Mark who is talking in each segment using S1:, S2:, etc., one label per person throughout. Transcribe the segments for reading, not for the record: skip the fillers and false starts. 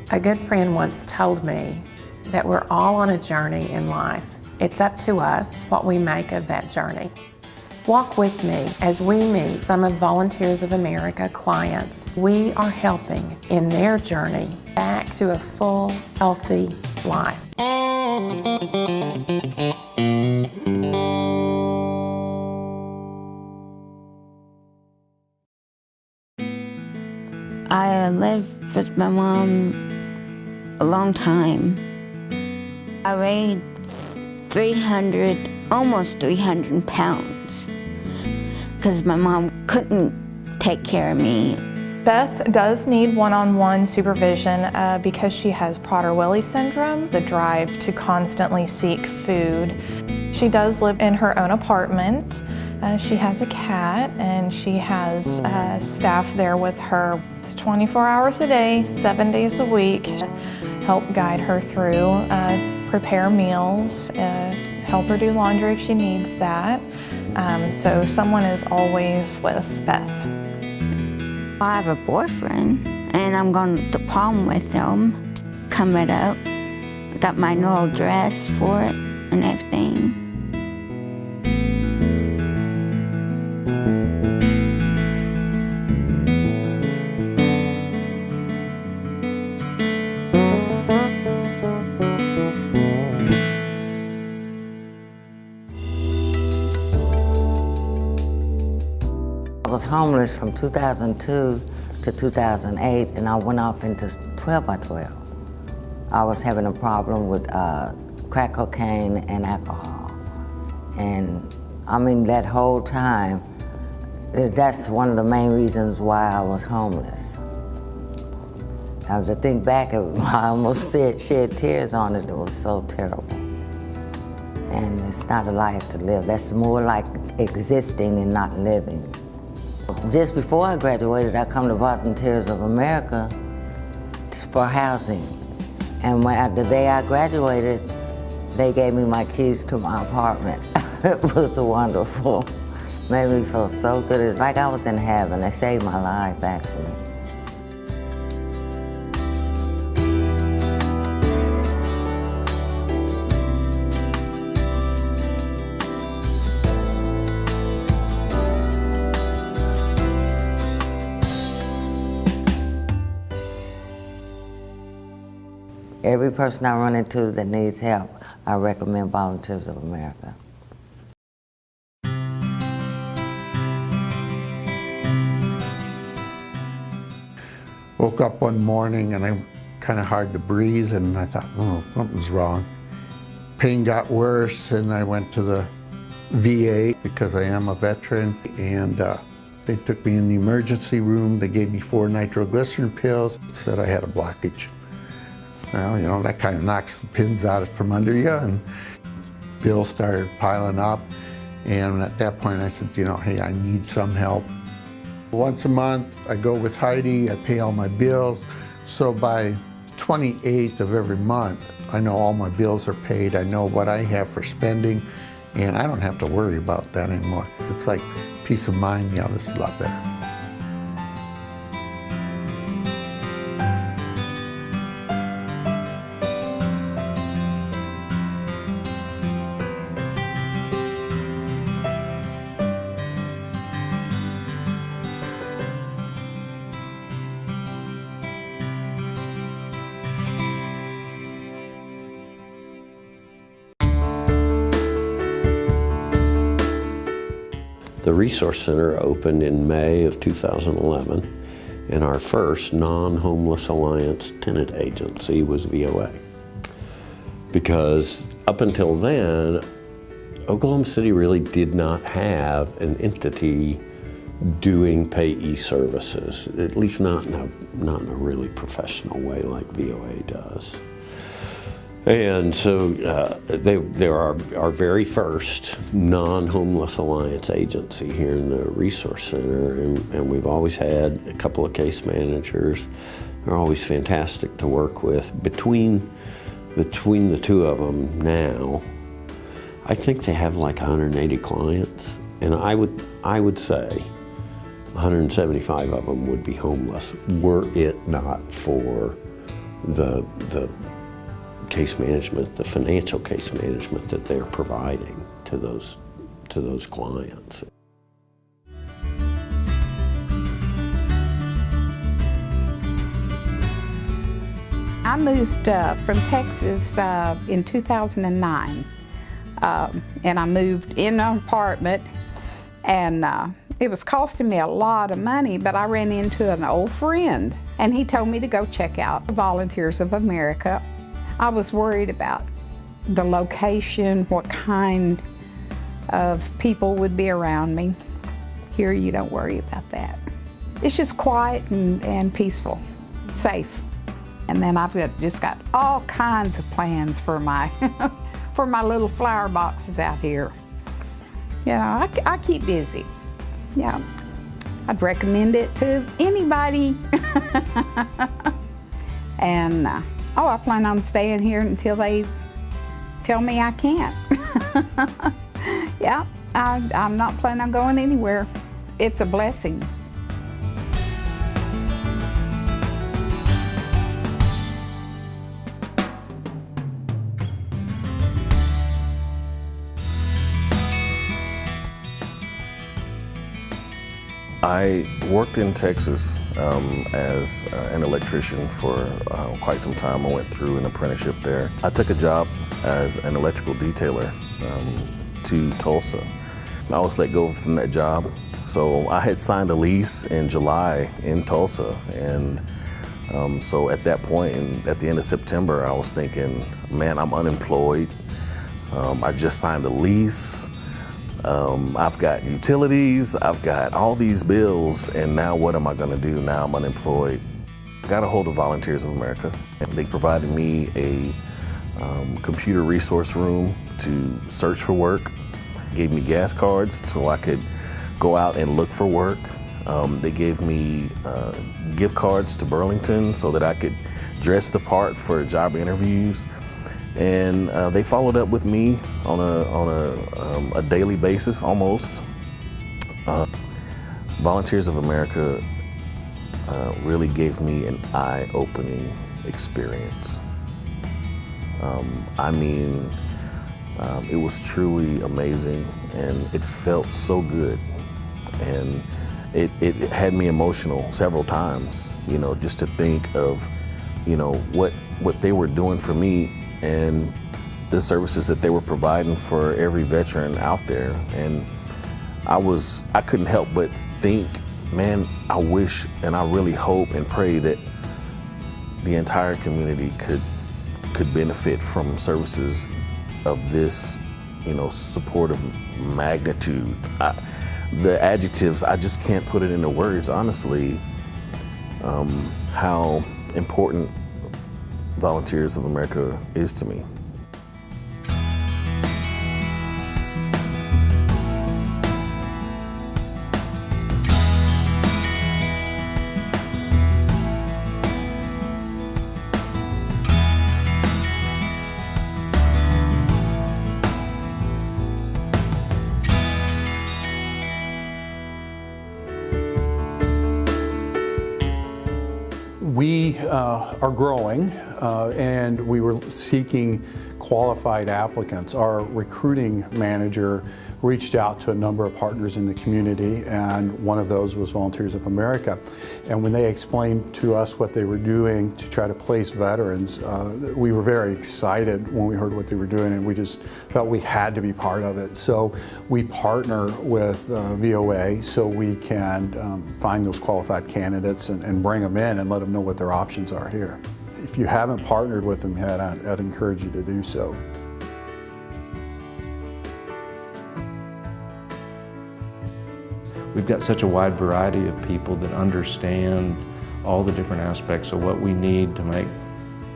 S1: A good friend once told me that we're all on a journey in life. It's up to us what we make of that journey. Walk with me as we meet some of Volunteers of America clients. We are helping in their journey back to a full, healthy life.
S2: I lived with my mom a long time. I weighed almost 300 pounds, because my mom couldn't take care of me.
S3: Beth does need one-on-one supervision because she has Prader-Willi Syndrome, the drive to constantly seek food. She does live in her own apartment. She has a cat and she has staff there with her. It's 24 hours a day, 7 days a week. Help guide her through, prepare meals, help her do laundry if she needs that. So someone is always with Beth.
S2: I have a boyfriend and I'm going to prom with him coming up. I got my little dress for it and everything.
S4: I was homeless from 2002 to 2008, and I went off into 12 by 12. I was having a problem with crack cocaine and alcohol. And I mean, that whole time, that's one of the main reasons why I was homeless. Now, to think back, I almost shed tears on it. It was so terrible. And it's not a life to live. That's more like existing and not living. Just before I graduated, I come to Volunteers of America for housing. And the day I graduated, they gave me my keys to my apartment. It was wonderful. Made me feel so good. It's like I was in heaven. They saved my life, actually. Every person I run into that needs help, I recommend Volunteers of America.
S5: Woke up one morning and I'm kind of hard to breathe, and I thought, oh, something's wrong. Pain got worse and I went to the VA because I am a veteran, and they took me in the emergency room. They gave me 4 nitroglycerin pills, said I had a blockage. Well, you know, that kind of knocks the pins out from under you, and bills started piling up. And at that point I said, you know, hey, I need some help. Once a month I go with Heidi, I pay all my bills. So by 28th of every month, I know all my bills are paid, I know what I have for spending, and I don't have to worry about that anymore. It's like peace of mind. Yeah, this is a lot better.
S6: The Resource Center opened in May of 2011, and our first non-homeless alliance tenant agency was VOA. Because up until then, Oklahoma City really did not have an entity doing payee services, at least not in a really professional way like VOA does. And so they are our very first non-homeless alliance agency here in the Resource Center, and we've always had a couple of case managers. They're always fantastic to work with. Between the two of them now, I think they have like 180 clients, and I would say 175 of them would be homeless were it not for the case management, the financial case management that they're providing to those clients.
S7: I moved from Texas in 2009, and I moved in an apartment, and it was costing me a lot of money, but I ran into an old friend, and he told me to go check out Volunteers of America. I was worried about the location, what kind of people would be around me. Here you don't worry about that. It's just quiet and peaceful, safe. And then I've just got all kinds of plans for my for my little flower boxes out here. You know, I keep busy. Yeah, I'd recommend it to anybody. And oh, I plan on staying here until they tell me I can't. Yeah, I'm not planning on going anywhere. It's a blessing.
S8: I worked in Texas as an electrician for quite some time. I went through an apprenticeship there. I took a job as an electrical detailer to Tulsa. I was let go from that job. So I had signed a lease in July in Tulsa. And so at that point, at the end of September, I was thinking, man, I'm unemployed. I just signed a lease. I've got utilities, I've got all these bills, and now what am I going to do? Now I'm unemployed. I got a hold of Volunteers of America, and they provided me a computer resource room to search for work, gave me gas cards so I could go out and look for work. They gave me gift cards to Burlington so that I could dress the part for job interviews. And they followed up with me on a daily basis, almost. Volunteers of America really gave me an eye-opening experience. I mean, it was truly amazing, and it felt so good. And it had me emotional several times, you know, just to think of, you know, what they were doing for me and the services that they were providing for every veteran out there. And I couldn't help but think, man, I wish and I really hope and pray that the entire community could benefit from services of this, you know, supportive magnitude. The adjectives, I just can't put it into words, honestly, how important Volunteers of America is to me.
S9: We are growing, and we were seeking qualified applicants. Our recruiting manager reached out to a number of partners in the community, and one of those was Volunteers of America. And when they explained to us what they were doing to try to place veterans, we were very excited when we heard what they were doing, and we just felt we had to be part of it. So we partner with VOA so we can find those qualified candidates and bring them in and let them know what their options are here. If you haven't partnered with them yet, I'd encourage you to do so.
S10: We've got such a wide variety of people that understand all the different aspects of what we need to make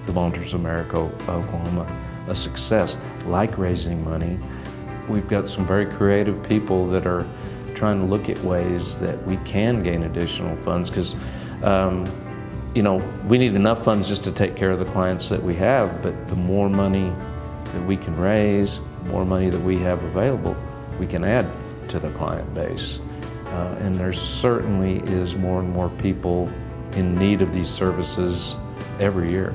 S10: the Volunteers of America Oklahoma a success, like raising money. We've got some very creative people that are trying to look at ways that we can gain additional funds, because you know, we need enough funds just to take care of the clients that we have, but the more money that we can raise, the more money that we have available, we can add to the client base. And there certainly is more and more people in need of these services every year.